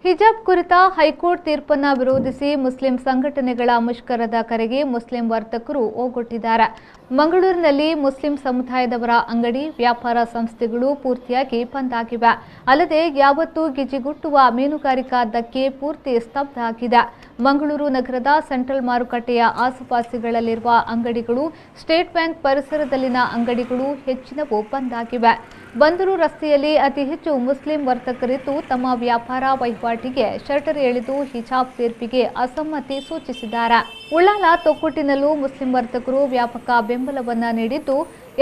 ಹಿಜಾಬ್ ಕುರಿತ ಹೈಕೋರ್ಟ್ ತೀರ್ಪನ್ನು ವಿರೋಧಿಸಿ ಮುಸ್ಲಿಂ ಸಂಘಟನೆಗಳ ಮುಷ್ಕರದ ಕರೆಗೆ ಮುಸ್ಲಿಂ ವರ್ತಕರು ಓಗೊಟ್ಟಿದ್ದಾರೆ. ಮಂಗಳೂರಿನಲ್ಲಿ ಮುಸ್ಲಿಂ ಸಮುದಾಯದವರ ಅಂಗಡಿ, ವ್ಯಾಪಾರ ಸಂಸ್ಥೆಗಳು ಪೂರ್ತಿಯಾಗಿ ಬಂದ್ ಆಗಿವೆ. ಅಲ್ಲದೆ ಯಾವತ್ತೂ ಗಿಜಿಗುಟ್ಟುವ ಮೀನುಗಾರಿಕಾ ಧಕ್ಕೆ ಪೂರ್ತಿ ಸ್ತಬ್ಧ ಆಗಿದೆ. ಮಂಗಳೂರು ನಗರದ ಸೆಂಟ್ರಲ್ ಮಾರುಕಟ್ಟೆಯ ಆಸುಪಾಸುಗಳಲ್ಲಿರುವ ಅಂಗಡಿಗಳು, ಸ್ಟೇಟ್ ಬ್ಯಾಂಕ್ ಪರಿಸರದಲ್ಲಿನ ಅಂಗಡಿಗಳು ಹೆಚ್ಚಿನವು ಬಂದ್ ಆಗಿವೆ. ಬಂದರು ರಸ್ತೆಯಲ್ಲಿ ಅತಿ ಹೆಚ್ಚು ಮುಸ್ಲಿಂ ವರ್ತಕರಿದ್ದು ತಮ್ಮ ವ್ಯಾಪಾರ ವಹಿವಾಟಿಗೆ ಶಟರ್ ಎಳೆದು ಹಿಜಾಬ್ ತೀರ್ಪಿಗೆ ಅಸಮ್ಮತಿ ಸೂಚಿಸಿದ್ದಾರೆ. ಉಳ್ಳಾಲ ತೊಕ್ಕೊಟ್ಟಿನಲ್ಲೂ ಮುಸ್ಲಿಂ ವರ್ತಕರು ವ್ಯಾಪಕ ಬೆಂಬಲವನ್ನ ನೀಡಿದ್ದು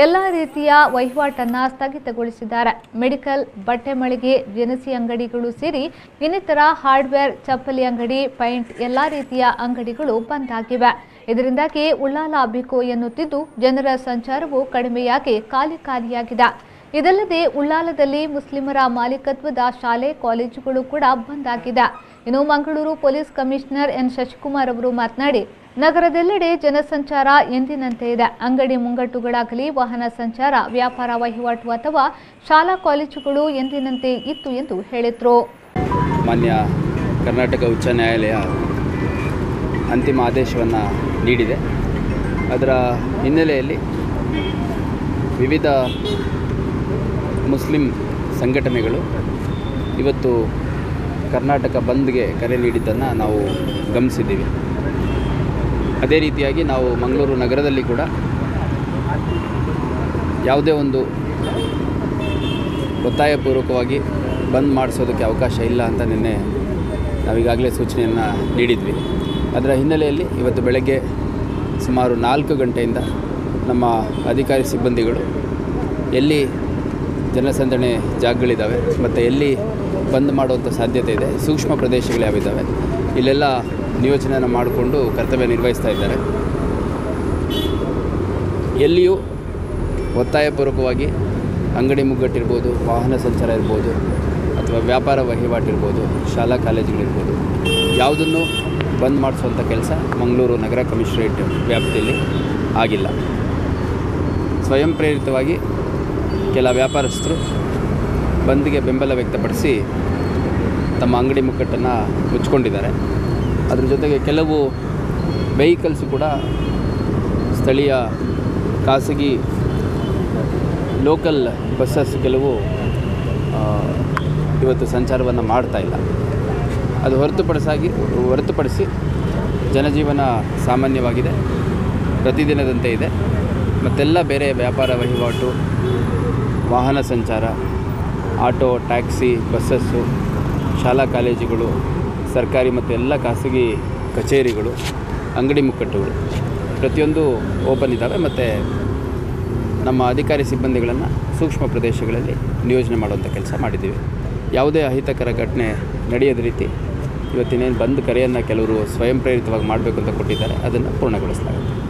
ಎಲ್ಲಾ ರೀತಿಯ ವಹಿವಾಟನ್ನ ಸ್ಥಗಿತಗೊಳಿಸಿದ್ದಾರೆ. ಮೆಡಿಕಲ್, ಬಟ್ಟೆ ಮಳಿಗೆ, ದಿನಸಿ ಅಂಗಡಿಗಳು ಸೇರಿ ಇನ್ನಿತರ ಹಾರ್ಡ್ವೇರ್, ಚಪ್ಪಲಿ ಅಂಗಡಿ, ಪೈಂಟ್ ಎಲ್ಲಾ ರೀತಿಯ ಅಂಗಡಿಗಳು ಬಂದ್ ಆಗಿವೆ. ಇದರಿಂದಾಗಿ ಉಳ್ಳಾಲ ಬಿಕೋ ಎನ್ನುತ್ತಿದ್ದು ಜನರ ಸಂಚಾರವು ಕಡಿಮೆಯಾಗಿ ಖಾಲಿಯಾಗಿದೆ. ಇದಲ್ಲದೆ ಉಳ್ಳಾಲದಲ್ಲಿ ಮುಸ್ಲಿಮರ ಮಾಲೀಕತ್ವದ ಶಾಲೆ, ಕಾಲೇಜುಗಳು ಕೂಡ ಬಂದ್ ಆಗಿದೆ. ಇನ್ನು Mangaluru police commissioner N Shashikumar ಅವರು ಮಾತನಾಡಿ, ನಗರದೆಲ್ಲೆಡೆ ಜನಸಂಚಾರ ಎಂದಿನಂತೆ ಇದೆ. ಅಂಗಡಿ ಮುಂಗಟ್ಟುಗಳಾಗಲಿ, ವಾಹನ ಸಂಚಾರ, ವ್ಯಾಪಾರ ವಹಿವಾಟು ಅಥವಾ ಶಾಲಾ ಕಾಲೇಜುಗಳು ಎಂದಿನಂತೆ ಇತ್ತು ಎಂದು ಹೇಳಿದರು. ಮಾನ್ಯ ಕರ್ನಾಟಕ ಉಚ್ಚ ನ್ಯಾಯಾಲಯ ಅಂತಿಮ ಆದೇಶವನ್ನು ನೀಡಿದೆ. ಅದರ ಹಿನ್ನೆಲೆಯಲ್ಲಿ ವಿವಿಧ ಮುಸ್ಲಿಂ ಸಂಘಟನೆಗಳು ಇವತ್ತು ಕರ್ನಾಟಕ ಬಂದ್ಗೆ ಕರೆ ನೀಡಿದ್ದನ್ನು ನಾವು ಗಮನಿಸಿದ್ದೀವಿ. ಅದೇ ರೀತಿಯಾಗಿ ನಾವು ಮಂಗಳೂರು ನಗರದಲ್ಲಿ ಕೂಡ ಯಾವುದೇ ಒಂದು ಒತ್ತಾಯಪೂರ್ವಕವಾಗಿ ಬಂದ್ ಮಾಡಿಸೋದಕ್ಕೆ ಅವಕಾಶ ಇಲ್ಲ ಅಂತ ನಿನ್ನೆ ನಾವೀಗಾಗಲೇ ಸೂಚನೆಯನ್ನು ನೀಡಿದ್ವಿ. ಅದರ ಹಿನ್ನೆಲೆಯಲ್ಲಿ ಇವತ್ತು ಬೆಳಗ್ಗೆ ಸುಮಾರು 4 ಗಂಟೆಯಿಂದ ನಮ್ಮ ಅಧಿಕಾರಿ ಸಿಬ್ಬಂದಿಗಳು ಎಲ್ಲಿ ಜನಸಂದಣಿ ಜಾಗಗಳಿದ್ದಾವೆ ಮತ್ತು ಎಲ್ಲಿ ಬಂದ್ ಮಾಡುವಂಥ ಸಾಧ್ಯತೆ ಇದೆ, ಸೂಕ್ಷ್ಮ ಪ್ರದೇಶಗಳು ಯಾವಿದ್ದಾವೆ, ಇಲ್ಲೆಲ್ಲ ನಿಯೋಜನೆಯನ್ನು ಮಾಡಿಕೊಂಡು ಕರ್ತವ್ಯ ನಿರ್ವಹಿಸ್ತಾ ಇದ್ದಾರೆ. ಎಲ್ಲಿಯೂ ಒತ್ತಾಯಪೂರ್ವಕವಾಗಿ ಅಂಗಡಿ ಮುಗ್ಗಟ್ಟಿರ್ಬೋದು, ವಾಹನ ಸಂಚಾರ ಇರ್ಬೋದು, ಅಥವಾ ವ್ಯಾಪಾರ ವಹಿವಾಟಿರ್ಬೋದು, ಶಾಲಾ ಕಾಲೇಜುಗಳಿರ್ಬೋದು, ಯಾವುದನ್ನು ಬಂದ್ ಮಾಡಿಸುವಂಥ ಕೆಲಸ ಮಂಗಳೂರು ನಗರ ಕಮಿಷನರೇಟ್ ವ್ಯಾಪ್ತಿಯಲ್ಲಿ ಆಗಿಲ್ಲ. ಸ್ವಯಂ ಪ್ರೇರಿತವಾಗಿ ಕೆಲ ವ್ಯಾಪಾರಸ್ಥರು ಬಂದ್ಗೆ ಬೆಂಬಲ ವ್ಯಕ್ತಪಡಿಸಿ ತಮ್ಮ ಅಂಗಡಿ ಮುಗ್ಗಟ್ಟನ್ನು ಮುಚ್ಕೊಂಡಿದ್ದಾರೆ. ಅದ್ರ ಜೊತೆಗೆ ಕೆಲವು ವೆಹಿಕಲ್ಸು ಕೂಡ ಸ್ಥಳೀಯ ಖಾಸಗಿ ಲೋಕಲ್ ಬಸ್ಸಸ್ ಕೆಲವು ಇವತ್ತು ಸಂಚಾರವನ್ನು ಮಾಡ್ತಾ ಇಲ್ಲ. ಅದು ಹೊರತುಪಡಿಸಿ ಜನಜೀವನ ಸಾಮಾನ್ಯವಾಗಿದೆ, ಪ್ರತಿದಿನದಂತೆ ಇದೆ. ಮತ್ತೆಲ್ಲ ಬೇರೆ ವ್ಯಾಪಾರ ವಹಿವಾಟು, ವಾಹನ ಸಂಚಾರ, ಆಟೋ, ಟ್ಯಾಕ್ಸಿ, ಬಸ್ಸಸ್ಸು, ಶಾಲಾ ಕಾಲೇಜುಗಳು, ಸರ್ಕಾರಿ ಮತ್ತು ಎಲ್ಲ ಖಾಸಗಿ ಕಚೇರಿಗಳು, ಅಂಗಡಿ ಮುಕ್ಕಟ್ಟುಗಳು ಪ್ರತಿಯೊಂದು ಓಪನ್ ಇದ್ದಾವೆ. ಮತ್ತು ನಮ್ಮ ಅಧಿಕಾರಿ ಸಿಬ್ಬಂದಿಗಳನ್ನು ಸೂಕ್ಷ್ಮ ಪ್ರದೇಶಗಳಲ್ಲಿ ನಿಯೋಜನೆ ಮಾಡುವಂಥ ಕೆಲಸ ಮಾಡಿದ್ದೀವಿ. ಯಾವುದೇ ಅಹಿತಕರ ಘಟನೆ ನಡೆಯದ ರೀತಿ ಇವತ್ತಿನೇನು ಬಂದ್ ಕರೆಯನ್ನು ಕೆಲವರು ಸ್ವಯಂ ಪ್ರೇರಿತವಾಗಿ ಮಾಡಬೇಕು ಅಂತ ಕೊಟ್ಟಿದ್ದಾರೆ, ಅದನ್ನು ಪೂರ್ಣಗೊಳಿಸಲಾಗುತ್ತೆ.